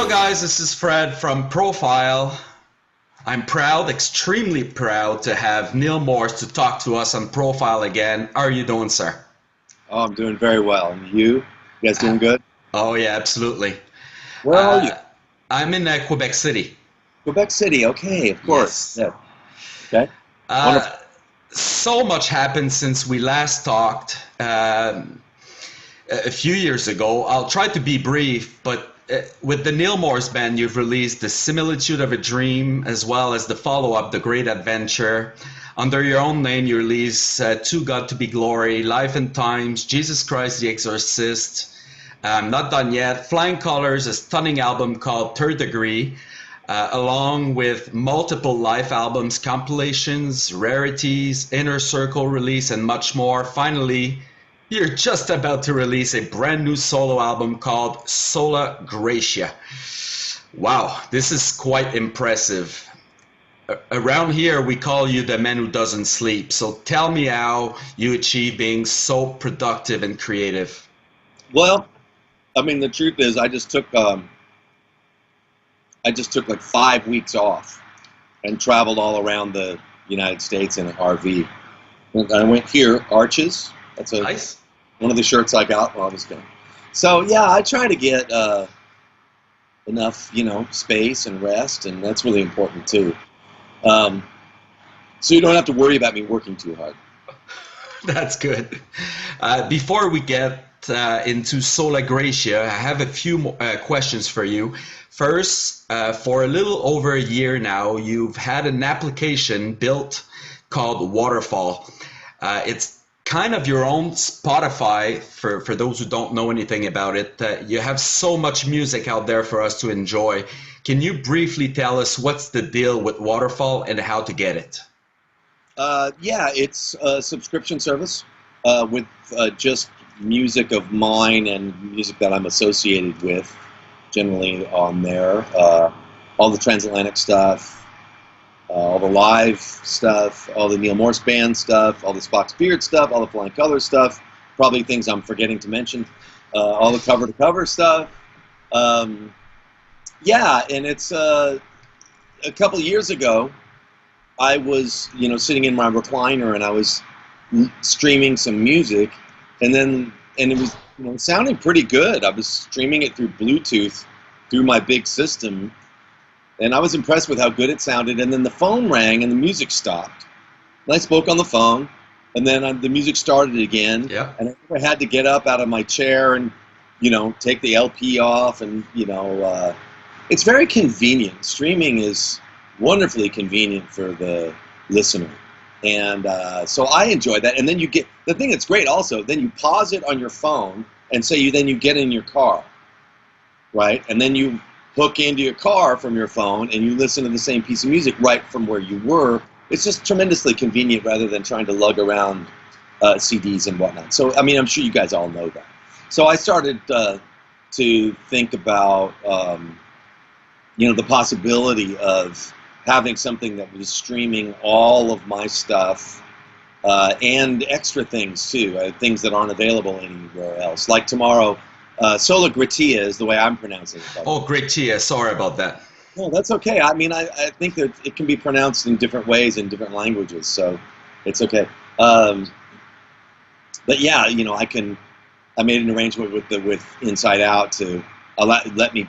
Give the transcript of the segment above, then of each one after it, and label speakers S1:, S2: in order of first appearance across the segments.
S1: Hello guys, this is Fred from Profile. I'm proud, extremely proud to have Neal Morse to talk to us on Profile again. How are you doing, sir?
S2: Oh, I'm doing very well. And you? You guys doing good?
S1: Oh yeah, absolutely.
S2: Where are you?
S1: Uh, I'm in Quebec City.
S2: Quebec City. Okay, of course.
S1: Yes.
S2: Yeah. Okay. Wonderful.
S1: Uh, so much happened since we last talked a few years ago. I'll try to be brief, but with the Neal Morse Band, you've released The Similitude of a Dream, as well as the follow-up, The Great Adventure. Under your own name, you release To God to Be Glory, Life and Times, Jesus Christ the Exorcist, Not Done Yet, Flying Colors, a stunning album called Third Degree, along with multiple live albums, compilations, rarities, Inner Circle release, and much more. Finally, you're just about to release a brand new solo album called Sola Gratia. Wow, this is quite impressive. Around here, we call you the man who doesn't sleep. So tell me how you achieve being so productive and creative.
S2: Well, I mean, the truth is, I just took like 5 weeks off and traveled all around the United States in an RV. And I went here, Arches. That's
S1: Nice.
S2: one of the shirts I got while I was gone. So yeah, I try to get enough, space and rest, and that's really important too. Um, so you don't have to worry about me working too hard.
S1: That's good. Before we get into Sola Gratia, I have a few more, questions for you. First, for a little over a year now, you've had an application built called Waterfall. It's kind of your own Spotify for those who don't know anything about it. You have so much music out there for us to enjoy. Can you briefly tell us what's the deal with Waterfall and how to get it?
S2: Yeah, it's a subscription service with just music of mine and music that I'm associated with, generally on there. All the transatlantic stuff, all the live stuff, all the Neal Morse Band stuff, all the Spock's Beard stuff, all the Flying Colors stuff, probably things I'm forgetting to mention, all the cover-to-cover stuff. Um, yeah, and it's a couple of years ago, I was, sitting in my recliner and I was streaming some music, and it was, sounding pretty good. I was streaming it through Bluetooth through my big system, and I was impressed with how good it sounded. And then the phone rang and the music stopped. And I spoke on the phone, and then the music started again.
S1: Yeah.
S2: And I had to get up out of my chair and, take the LP off, and it's very convenient. Streaming is wonderfully convenient for the listener, and so I enjoy that. And then you get the thing that's great also. Then you pause it on your phone, and say you get in your car, right? And then you hook into your car from your phone, and you listen to the same piece of music right from where you were. It's just tremendously convenient rather than trying to lug around CDs and whatnot. So I mean, I'm sure you guys all know that. So I started to think about the possibility of having something that was streaming all of my stuff and extra things too, things that aren't available anywhere else. Like tomorrow, Sola Gratia is the way I'm pronouncing it.
S1: Oh, Gratia. Sorry about that.
S2: No, that's okay. I mean, I think that it can be pronounced in different ways in different languages, so it's okay. But yeah, I made an arrangement with Inside Out to let me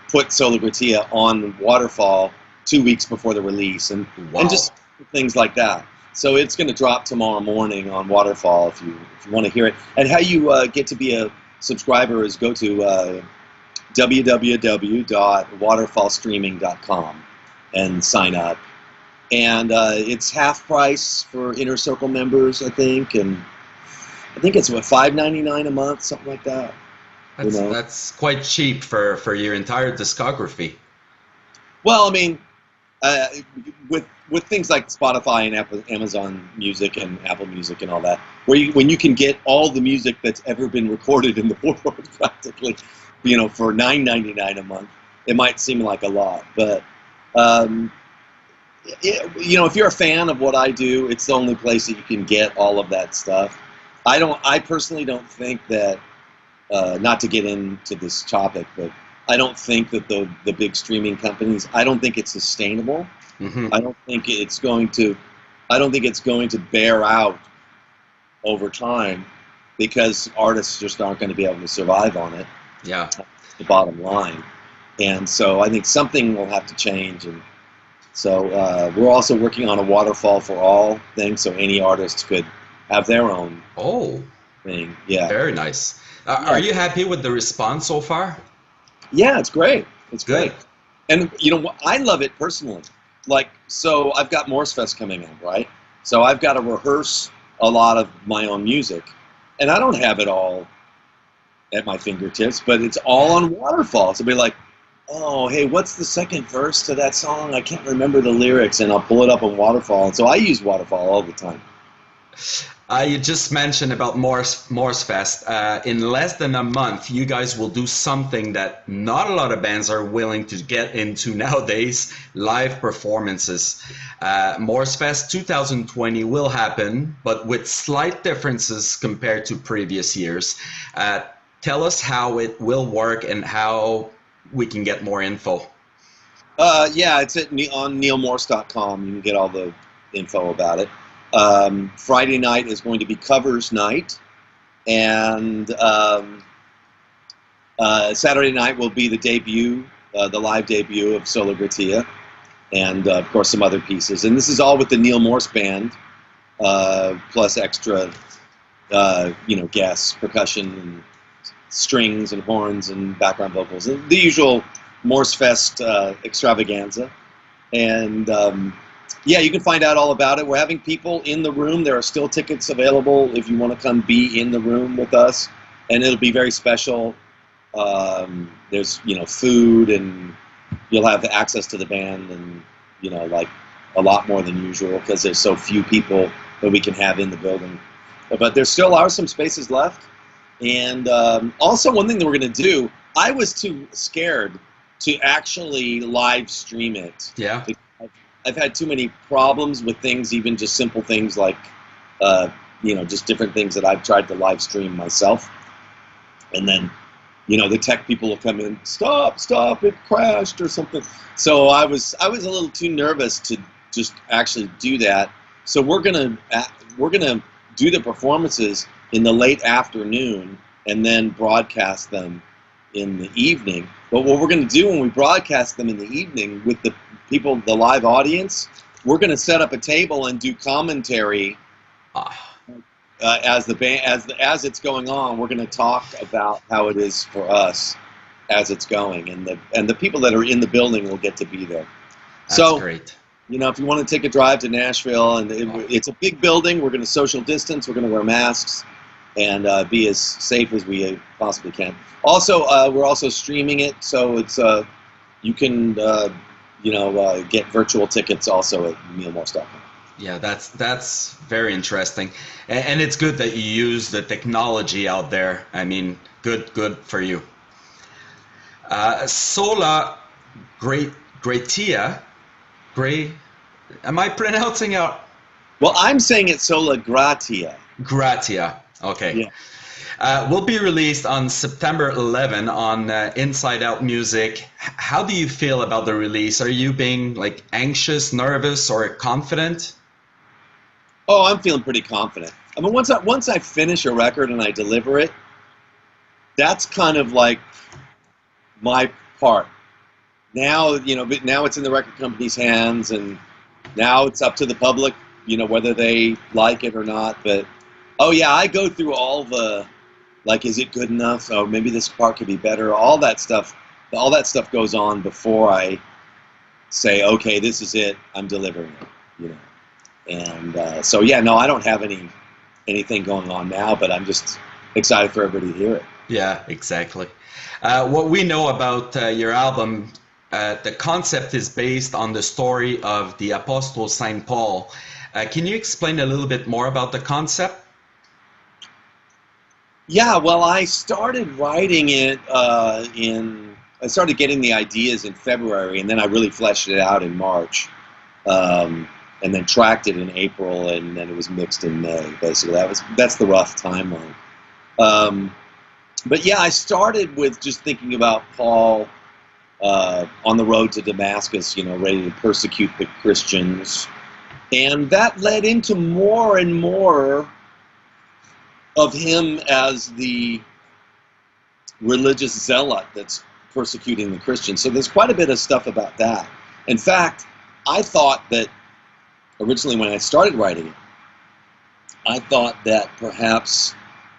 S2: put Sola Gratia on Waterfall 2 weeks before the release, and
S1: Wow.
S2: and just things like that. So it's going to drop tomorrow morning on Waterfall if you want to hear it. And how you get to be a subscriber is go to www.waterfallstreaming.com and sign up. And it's half price for Inner Circle members, I think, and I think it's $5.99 a month, something like that.
S1: That's quite cheap for your entire discography.
S2: Well, I mean, uh, with things like Spotify and Amazon Music and Apple Music and all that, when you can get all the music that's ever been recorded in the world practically, for $9.99 a month, it might seem like a lot, but if you're a fan of what I do, it's the only place that you can get all of that stuff. I personally don't think that, not to get into this topic, but I don't think that the big streaming companies. I don't think it's sustainable.
S1: Hmm.
S2: I don't think it's going to. I don't think it's going to bear out over time because artists just aren't going to be able to survive on it.
S1: Yeah.
S2: That's the bottom line. And so I think something will have to change. And so we're also working on a Waterfall for all thing, so any artist could have their own
S1: Oh,
S2: thing. Yeah,
S1: very nice. Are
S2: yeah,
S1: you happy with the response so far?
S2: yeah. It's great. It's
S1: Good.
S2: great. And you know, I love it personally. Like, so I've got Morsefest coming up, right? So I've got to rehearse a lot of my own music, and I don't have it all at my fingertips, but it's all on Waterfall. So be like, oh, hey, what's the second verse to that song? I can't remember the lyrics, and I'll pull it up on Waterfall. And so I use Waterfall all the time.
S1: You just mentioned about Morsefest. In less than a month, you guys will do something that not a lot of bands are willing to get into nowadays: live performances. Morsefest 2020 will happen, but with slight differences compared to previous years. Uh, Tell us how it will work and how we can get more info.
S2: Yeah, it's on nealmorse.com. You can get all the info about it. Friday night is going to be covers night, and Saturday night will be the debut, the live debut of Sola Gratia, and of course some other pieces. And this is all with the Neal Morse Band, plus extra, guests, percussion, and strings and horns and background vocals, and the usual Morsefest extravaganza. And yeah, you can find out all about it. We're having people in the room. There are still tickets available if you want to come be in the room with us, and it'll be very special. There's food, and you'll have access to the band, and like a lot more than usual because there's so few people that we can have in the building. But there still are some spaces left. And also, one thing that we're going to do, I was too scared to actually live stream it.
S1: Yeah.
S2: I've had too many problems with things, even just simple things like, just different things that I've tried to live stream myself. And then, the tech people will come in, stop, it crashed or something. So I was a little too nervous to just actually do that. So we're gonna do the performances in the late afternoon and then broadcast them in the evening. But what we're going to do when we broadcast them in the evening with the people, the live audience, we're going to set up a table and do commentary
S1: Ah,
S2: as the band as it's going on. We're going to talk about how it is for us as it's going, and the people that are in the building will get to be there.
S1: that's
S2: So,
S1: great.
S2: if you want to take a drive to Nashville, and
S1: Oh,
S2: it's a big building, we're going to social distance, we're going to wear masks, and be as safe as we possibly can. Also, we're also streaming it, so it's you can get virtual tickets also at nealmorse.com.
S1: yeah, that's very interesting, and it's good that you use the technology out there. I mean, good for you. Sola Great Gratia, Gray. Am I pronouncing out
S2: Well, I'm saying it's Sola Gratia.
S1: Gratia? Okay.
S2: Yeah.
S1: Will be released on September 11 on Inside Out Music. How do you feel about the release? Are you being like anxious, nervous, or confident?
S2: Oh, I'm feeling pretty confident. I mean, once I finish a record and I deliver it, that's kind of like my part. Now, but now it's in the record company's hands, and now it's up to the public, whether they like it or not. But oh yeah, I go through all the, like, is it good enough? Oh, maybe this part could be better. All that stuff. All that stuff goes on before I say, okay, this is it. I'm delivering it. And so yeah, no, I don't have anything going on now, but I'm just excited for everybody to hear it.
S1: Yeah, exactly. What we know about your album, the concept is based on the story of the Apostle Saint Paul. Can you explain a little bit more about the concept?
S2: Yeah, well, I started writing it I started getting the ideas in February, and then I really fleshed it out in March, um, and then tracked it in April, and then it was mixed in May. Basically, that's the rough timeline. Um, but yeah, I started with just thinking about Paul on the road to Damascus, ready to persecute the Christians. And that led into more and more of him as the religious zealot that's persecuting the Christians. So there's quite a bit of stuff about that. In fact, I thought that originally when I started writing it, I thought that perhaps,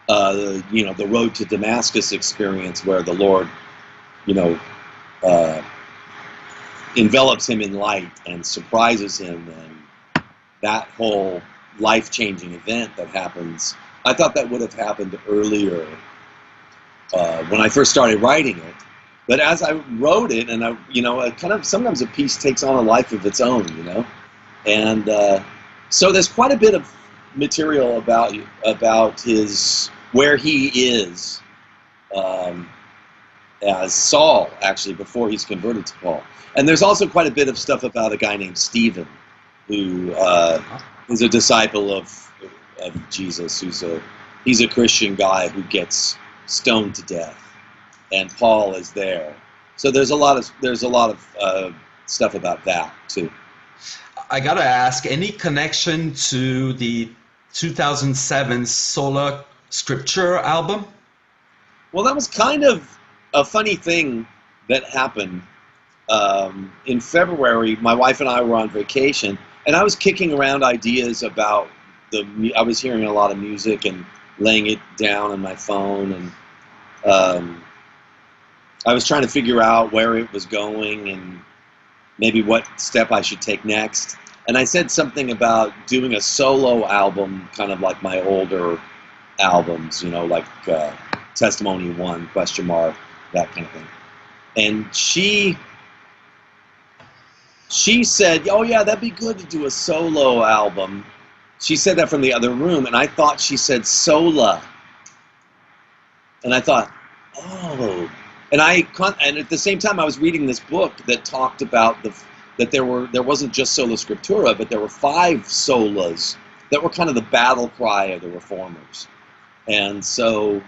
S2: the road to Damascus experience where the Lord, envelops him in light and surprises him, and that whole life-changing event that happens, I thought that would have happened earlier when I first started writing it. But as I wrote it, and sometimes a piece takes on a life of its own, and so there's quite a bit of material about where he is as Saul, actually, before he's converted to Paul. And there's also quite a bit of stuff about a guy named Stephen, who is a disciple of Jesus. He's a Christian guy who gets stoned to death, and Paul is there. So there's a lot of stuff about that too.
S1: I gotta ask, any connection to the 2007 Sola Scriptura album?
S2: Well, that was kind of a funny thing that happened. In February, my wife and I were on vacation, and I was kicking around ideas about I was hearing a lot of music and laying it down on my phone, and I was trying to figure out where it was going and maybe what step I should take next. And I said something about doing a solo album, kind of like my older albums, like Testimony 1, ? That kind of thing. And she said, "Oh yeah, that'd be good to do a solo album." She said that from the other room, and I thought she said Sola. And I thought, oh. And at the same time, I was reading this book that talked about that there wasn't just Sola Scriptura, but there were 5 solas that were kind of the battle cry of the Reformers. And so,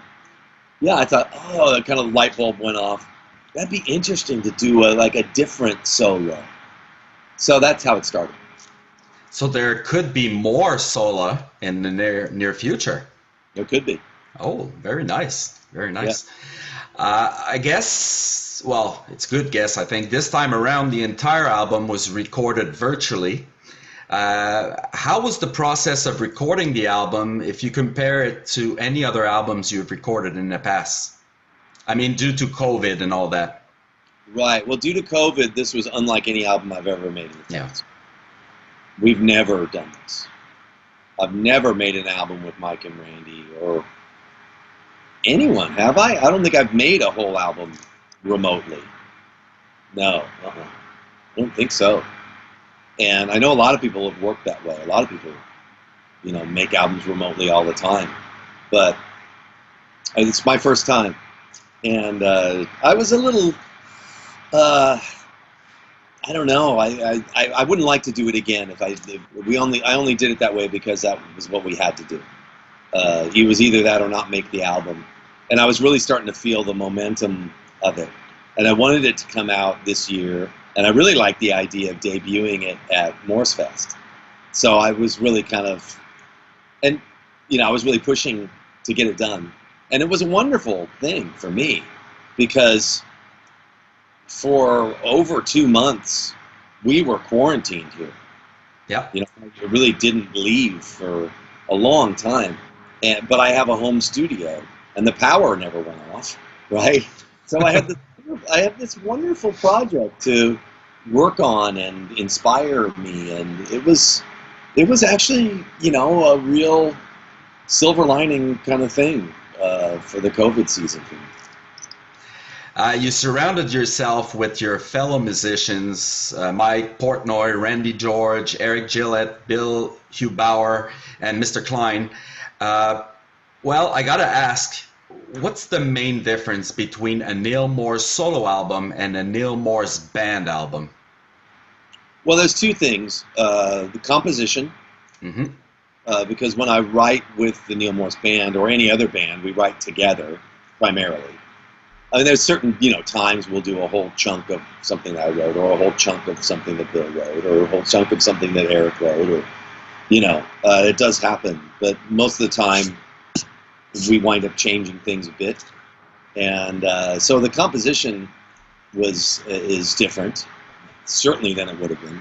S2: yeah, I thought, oh, that kind of light bulb went off. That'd be interesting to do a different solo. So that's how it started.
S1: So there could be more Sola in the near future.
S2: There could be.
S1: Oh, very nice. Very nice. Yeah. I guess, well, it's a good guess. I think this time around, the entire album was recorded virtually. How was the process of recording the album if you compare it to any other albums you've recorded in the past? I mean, due to COVID and all that.
S2: Right. Well, due to COVID, this was unlike any album I've ever made in the past.
S1: Yeah.
S2: We've never done this. I've never made an album with Mike and Randy or anyone, have I? I don't think I've made a whole album remotely. No. I don't think so. And I know a lot of people have worked that way. A lot of people, make albums remotely all the time. But it's my first time. And I was a little, I don't know. I wouldn't like to do it again if I only did it that way because that was what we had to do. It was either that or not make the album. And I was really starting to feel the momentum of it. And I wanted it to come out this year. And I really liked the idea of debuting it at Morsefest. So I was really I was really pushing to get it done. And it was a wonderful thing for me because for over 2 months, we were quarantined here.
S1: Yeah.
S2: I really didn't leave for a long time. But I have a home studio and the power never went off, right? So I had this wonderful project to work on and inspire me, and it was actually, a real silver lining kind of thing for the COVID season for me.
S1: You surrounded yourself with your fellow musicians, Mike Portnoy, Randy George, Eric Gillette, Bill Hubauer, and Mr. Klein. Well, I gotta ask, what's the main difference between a Neal Morse solo album and a Neal Morse band album?
S2: Well, there's 2 things. The composition, because when I write with the Neal Morse band or any other band, we write together primarily. I mean, there's certain, times we'll do a whole chunk of something that I wrote, or a whole chunk of something that Bill wrote, or a whole chunk of something that Eric wrote, or, it does happen. But most of the time, we wind up changing things a bit. And so the composition is different, certainly than it would have been.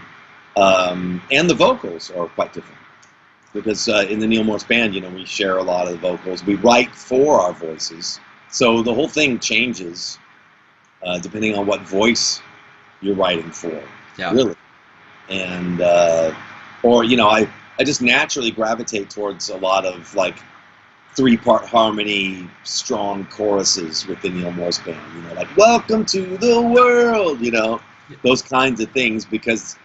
S2: And the vocals are quite different. Because in the Neal Morse Band, we share a lot of the vocals. We write for our voices. So the whole thing changes depending on what voice you're writing for, really. And, I just naturally gravitate towards a lot of, like, 3-part harmony, strong choruses with the Neal Morse Band, like, welcome to the world, those kinds of things, because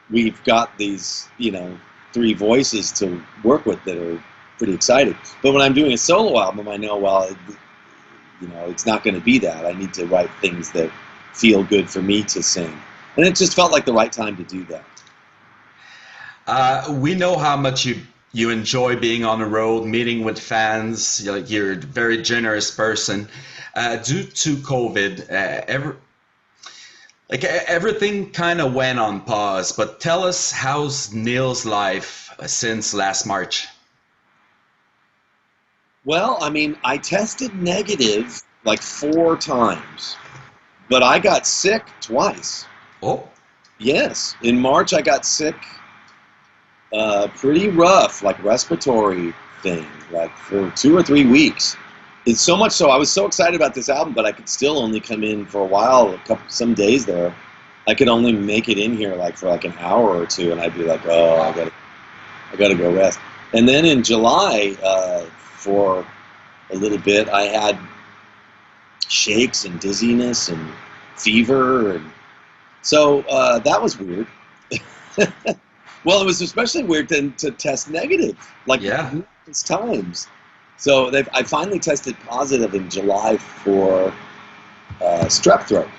S2: we've got these, 3 voices to work with that are pretty exciting. But when I'm doing a solo album, I know, well, it's not going to be that. I need to write things that feel good for me to sing. And it just felt like the right time to do that.
S1: We know how much you enjoy being on the road, meeting with fans. You're a very generous person. Due to COVID, everything kind of went on pause. But tell us, how's Neal's life since last March?
S2: Well, I mean, I tested negative like 4 times, but I got sick twice.
S1: Oh?
S2: Yes. In March, I got sick pretty rough, like respiratory thing, like for 2 or 3 weeks. It's so much so I was so excited about this album, but I could still only come in for a while, some days there. I could only make it in here for an hour or 2, and I'd be like, oh, I gotta go rest. And then in July, for a little bit, I had shakes and dizziness and fever, and so that was weird. Well, it was especially weird to test negative, numerous times. So I finally tested positive in July for strep throat,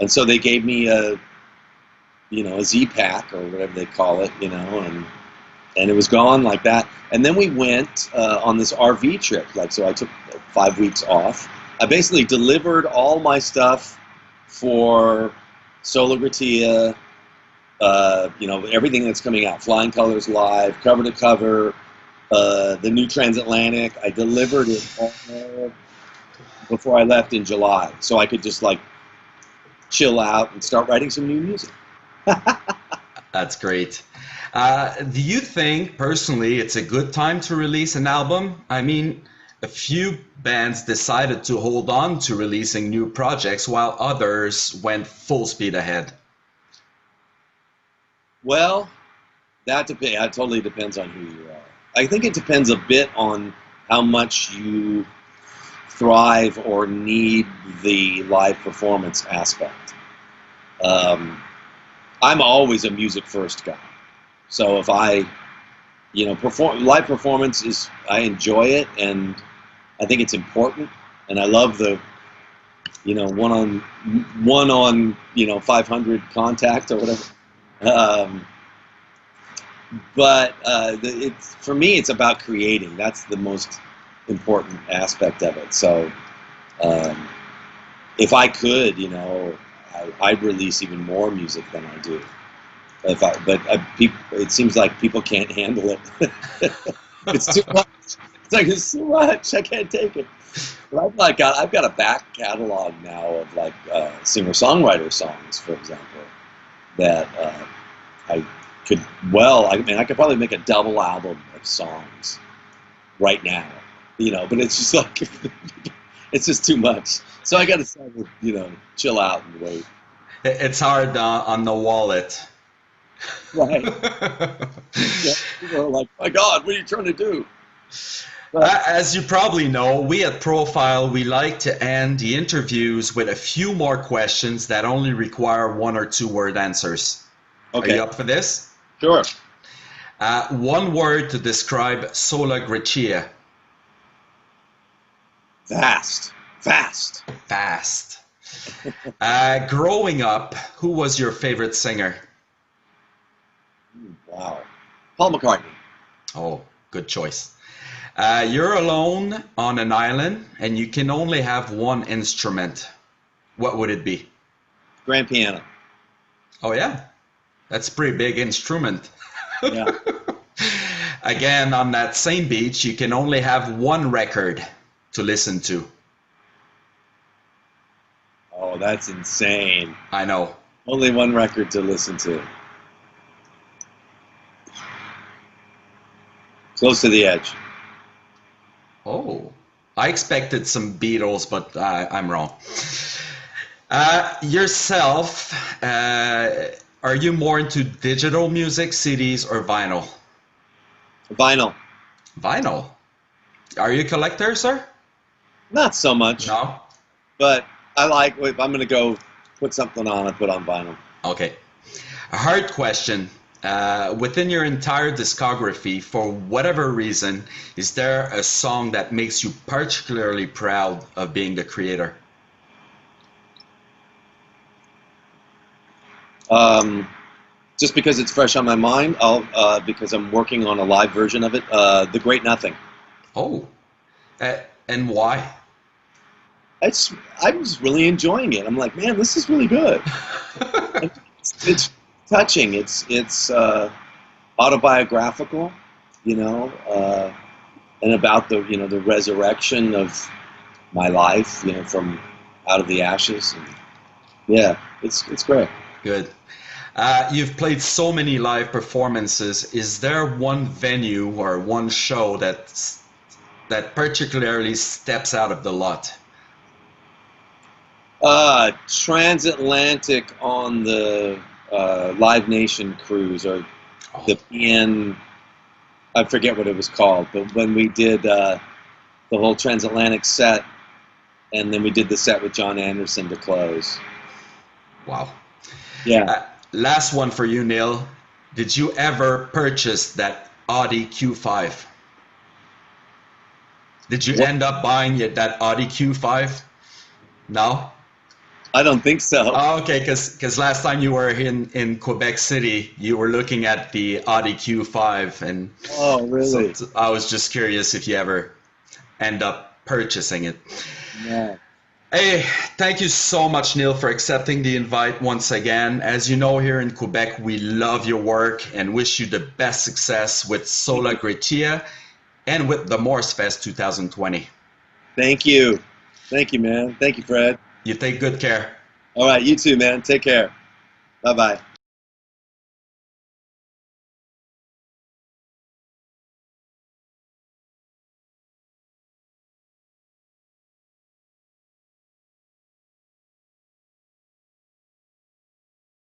S2: and so they gave me a Z-Pack or whatever they call it, and it was gone like that. And then we went on this RV trip, so I took 5 weeks off. I basically delivered all my stuff for Sola Gratia, everything that's coming out, Flying Colors Live, cover to cover, the new Transatlantic. I delivered it all before I left in July, so I could just chill out and start writing some new music.
S1: That's great. Do you think, personally, it's a good time to release an album? I mean, a few bands decided to hold on to releasing new projects while others went full speed ahead.
S2: Well, that totally depends on who you are. I think it depends a bit on how much you thrive or need the live performance aspect. I'm always a music first guy. So if I, live performance I enjoy it, and I think it's important, and I love the, one on 500 contact or whatever. But for me, it's about creating. That's the most important aspect of it. So if I could, I'd release even more music than I do. It seems like people can't handle it. It's too much. It's too much. I can't take it. But I've got a back catalog now of singer-songwriter songs, for example, that I could I could probably make a double album of songs right now, but it's just it's just too much. So I got to chill out and wait.
S1: It's hard on the wallet.
S2: Right. Yeah, people are like, my God, what are you trying to do?
S1: As you probably know, we at Profile, we like to end the interviews with a few more questions that only require 1 or 2 word answers. Okay. Are you up for this?
S2: Sure.
S1: 1 word to describe Sola Gratia.
S2: Fast.
S1: Growing up, who was your favorite singer?
S2: Wow. Paul McCartney.
S1: Oh, good choice. You're alone on an island and you can only have one instrument. What would it be?
S2: Grand piano.
S1: Oh, yeah. That's a pretty big instrument.
S2: Yeah.
S1: Again, on that same beach, you can only have one record to listen to.
S2: Oh, that's insane.
S1: I know.
S2: Only one record to listen to. Close to the edge.
S1: Oh, I expected some Beatles, but I'm wrong. Yourself, are you more into digital music, CDs, or vinyl?
S2: Vinyl.
S1: Vinyl. Are you a collector, sir?
S2: Not so much,
S1: No?
S2: but I like, if I'm going to go put something on, I put on vinyl.
S1: Okay. A hard question. Within your entire discography, for whatever reason, is there a song that makes you particularly proud of being the creator?
S2: Just because it's fresh on my mind, because I'm working on a live version of it, The Great Nothing.
S1: Oh, and why?
S2: I was really enjoying it. I'm like, man, this is really good. It's touching. It's autobiographical, and about the resurrection of my life, from out of the ashes. And yeah, it's great.
S1: Good. You've played so many live performances. Is there one venue or one show that particularly steps out of the lot?
S2: Transatlantic on the Live Nation cruise, or the PN, I forget what it was called, but when we did the whole transatlantic set, and then we did the set with John Anderson to close.
S1: Wow.
S2: Yeah.
S1: Last one for you, Neal. Did you ever purchase that Audi Q5? Did you end up buying that Audi Q5? No?
S2: I don't think so.
S1: Oh, okay, because last time you were in Quebec City, you were looking at the Audi Q5, and
S2: oh, really?
S1: So I was just curious if you ever end up purchasing it.
S2: No.
S1: Hey, thank you so much, Neal, for accepting the invite once again. As you know, here in Quebec, we love your work and wish you the best success with Sola Gratia and with the Morsefest 2020.
S2: Thank you. Thank you, man. Thank you, Fred.
S1: You take good care.
S2: All right, you too, man. Take care. Bye-bye.